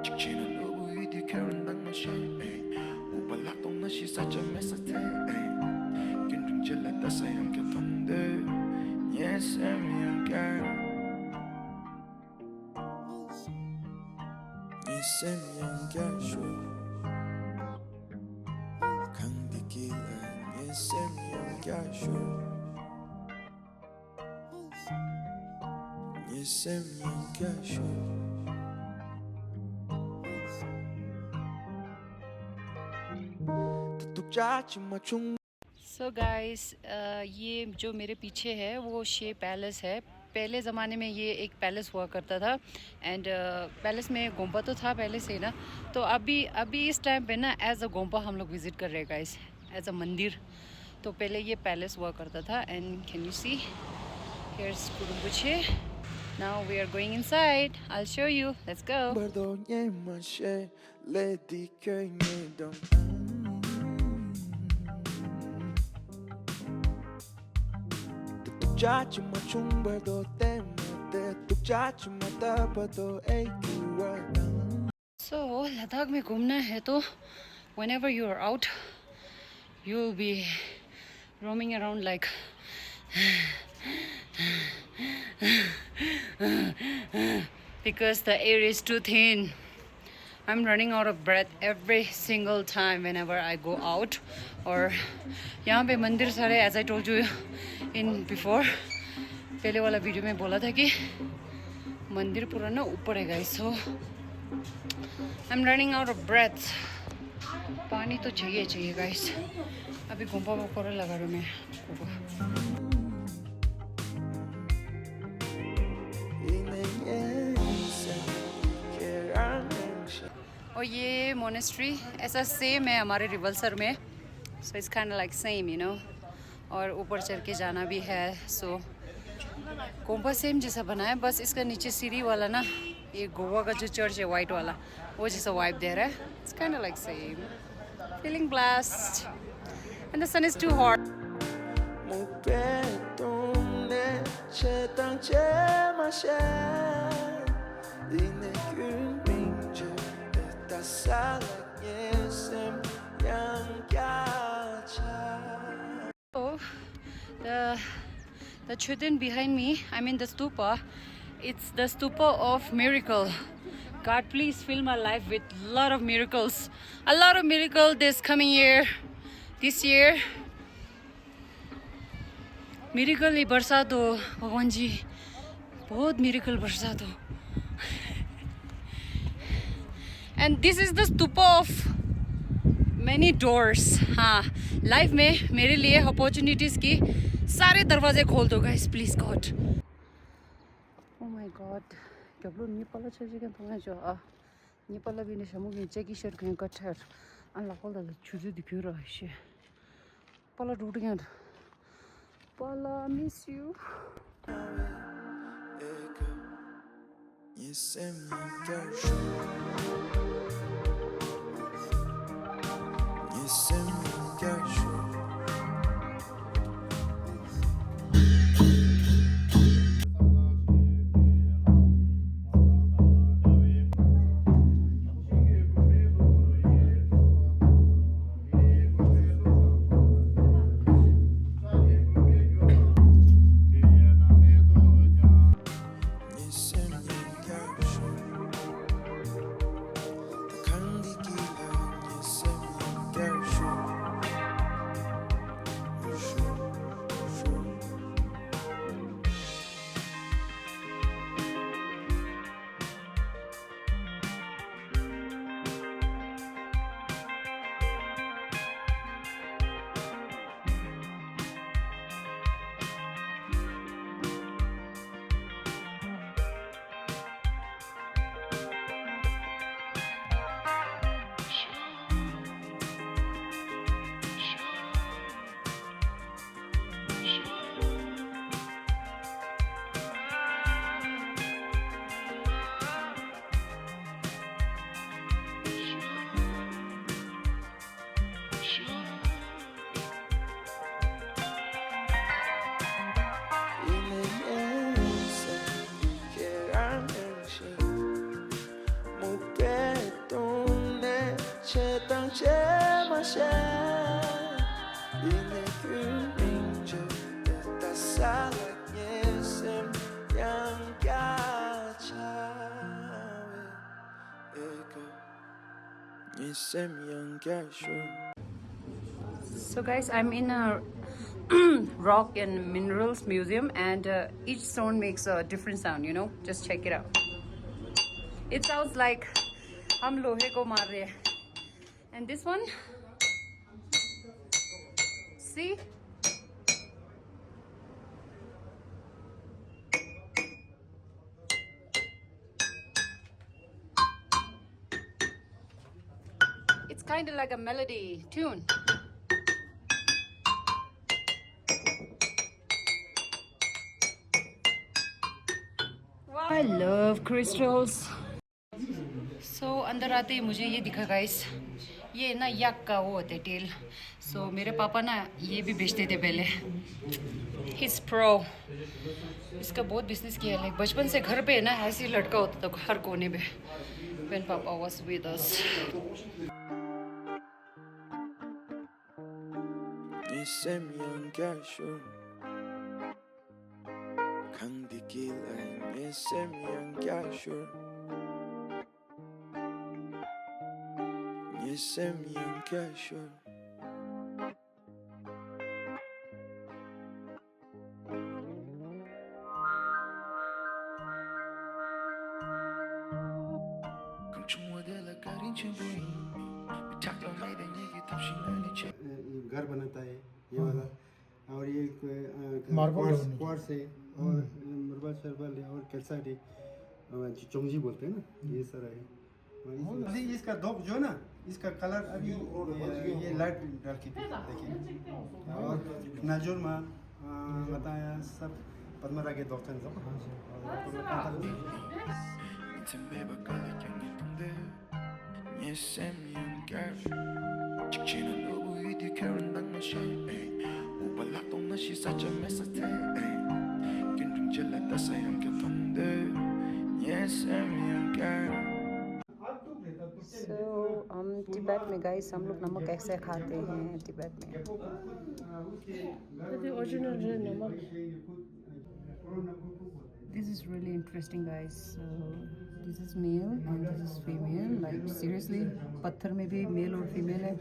직진은 오브이디 캐런 당마시 우발락동 나시 사점 메사테 균등질라 따사양 교통대 예쌤이양 예쌤이양 가쇼 강디기란 예쌤이양 가쇼 예쌤이양 가쇼 so guys ये जो मेरे पीछे है वो शे पैलेस है। पहले ज़माने में ये एक पैलेस हुआ करता था एंड पैलेस में गोम्पा तो था पहले से ना, तो अभी इस टाइम पे ना एज अ गोम्पा हम लोग विज़िट कर रहे हैं गाइस, एज अ मंदिर। तो पहले ये पैलेस हुआ करता था and can you see here's कुरुम्बुचे। Now we are going inside, I will show you, let's go. So Ladakh में घूमना है तो whenever you are out, you will be roaming around like because the air is too thin. I'm running out of breath every single time whenever I go out. और यहाँ पे मंदिर सारे, as I told you in before, पहले वाला video में बोला था कि मंदिर पूरा ना ऊपर है guys. So I'm running out of breath. पानी तो चाहिए गाइस। अभी गोम्पा पकोड़ा लगा रहा हूँ मैं। और ये मोनेस्ट्री ऐसा सेम है हमारे रिवलसर में, so it's kind like same you know. और ऊपर चढ़ के जाना भी है, सो गोम्पा सेम जैसा बना है, बस इसका नीचे सीढ़ी वाला ना, ये गोवा का जो चर्च है वाइट वाला, वो जैसा वाइब दे रहा है। It's kind like same. Feeling blast and the sun is too hot. So the chudin behind me, I mean the stupa, it's the stupa of miracle. God, please fill my life with a lot of miracles this coming year, this year. Miracle ही बरसा दो भगवान जी, बहुत miracle बरसा दो। And this is the stupa of many doors. हाँ, life में मेरे लिए अपॉर्चुनिटीज़ की सारे दरवाजे खोल दो guys, please God. Oh my God, क्या नेपाल चलेगा तो मैं जो नेपाल भी नहीं समझ चेकी शर्ट कहीं कट है अल्लाह को ला चुज़े दिखो रहा है पाला टूट गया पाला miss you. So guys, I'm in a rock and minerals museum, and each stone makes a different sound, you know. Just check it out. It sounds like हम लोहे को मार रहे हैं. And this one, see? It's kind of like a melody tune. Wow. I love crystals. So अंदर आते ही मुझे ये दिखा गाइस, ये ना याक का वो होते टेल. So मेरे पापा ना ये भी बेचते थे पहले. He's pro. इसका बहुत बिजनेस किया है. बचपन से घर पे है ना ऐसे ही लटका होता था हर कोने पे. When Papa was with us. घर बनाता है ये वाला, और ये मार्बल क्वार्ट्ज है, और मार्बल शर्बल है, और कैल्साइट है, चोंगजी बोलते हैं ना, ये सारा है. अभी इसका धोप जो है ना, इसका कलर अभी ये लाइट डाल के देखिए. और नाजुर में बताया सब पद्मरा के डॉक्टर सब. 직진은 누구 이디 캐런 당마샤 오발락동 나시 사자 메사테 긴둥질라 따사양 곁던데 예쌤이야 So तिब्बत में गाइस हम लोग नमक कैसे खाते हैं तिब्बत में. This is really interesting guys. So this is male and this is female. Like seriously, पत्थर में भी male और female है.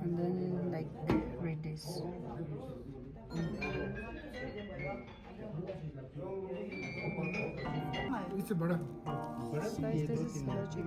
And then like read this. इससे बड़ा Guys, this is allergy.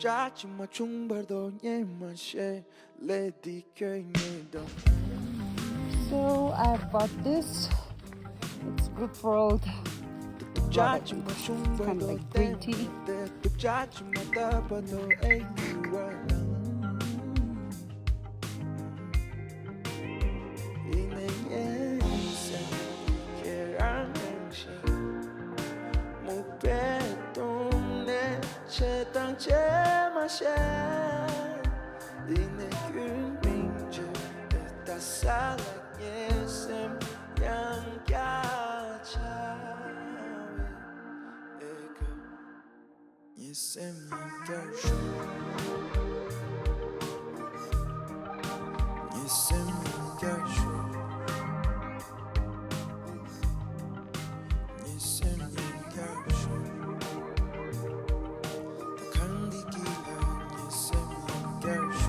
짜증마 중발도 예만셰 레디 köng에도 So I bought this. It's good for old. 짜증마 Kind of like green tea. 짜증마 따봐도 에이와 이내 예세 계란행시 목배동네 채당 제마셰 이내 균민주 따살라 예셈 양가차위 에그 예셈 양가쇼 예셈 양가쇼 예셈 양가쇼 강디기가 예셈 양가쇼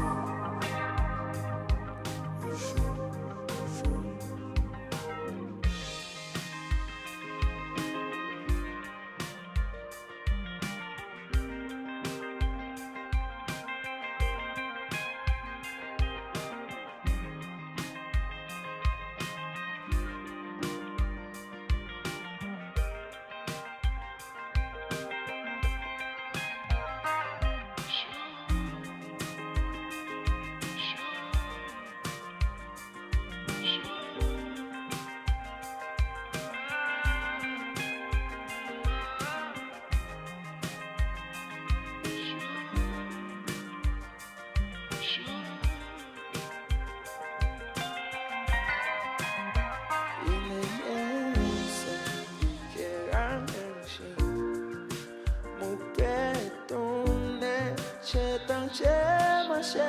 제맛에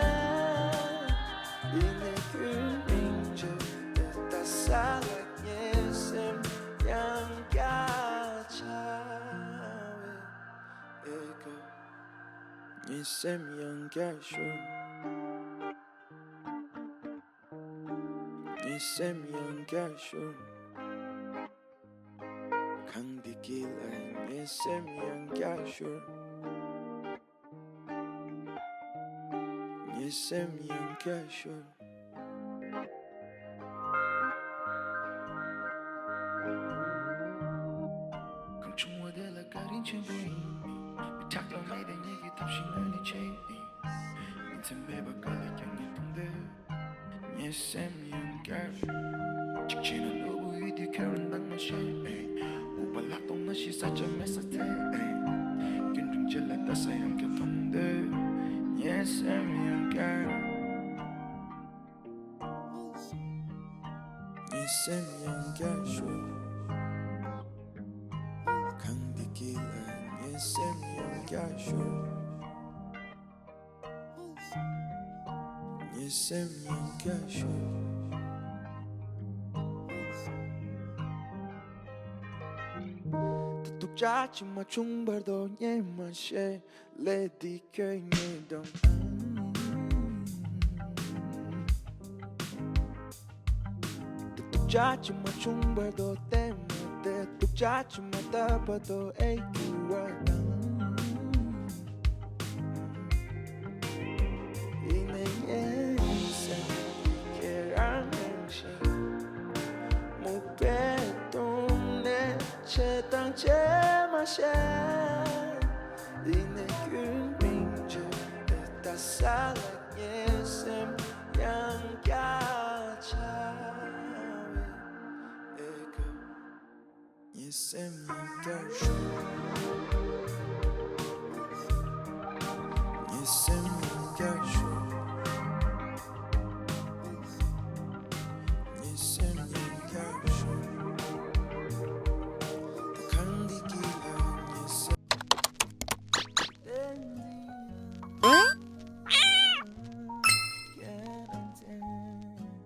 이내 균인저 다 살아있는 셈 양가차we 에고 이셈 양가쇼 이셈 양가쇼 강디길라 이셈 양가쇼 이셈 양가쇼 금충워들라 가린 친구이 미탁도 매된 얘기 없이 널리 제이 인생 매박갈래 양이 동대 이셈 양가쇼 직진은 오브이디 그런 낭만샤 우발락동 나 시사점 메시지 균등질라 따사양 교통대 Yes, I'm young girl. Yes, I'm young girl. Sure. 강디길라. Yes, I'm young girl. Sure. Yes, I'm young girl. Sure. 짜지마 총발도 예만셰 레디 껴있는 짜지마 총발도 때문에 짜지마 따봐도 애기와다 이내 인생 계란 행신 목배동 내 채당 제맛에 이내 균민저 다 살아있는 셈 양가차we 에고 이셈 양가쇼 이셈 양가쇼 이셈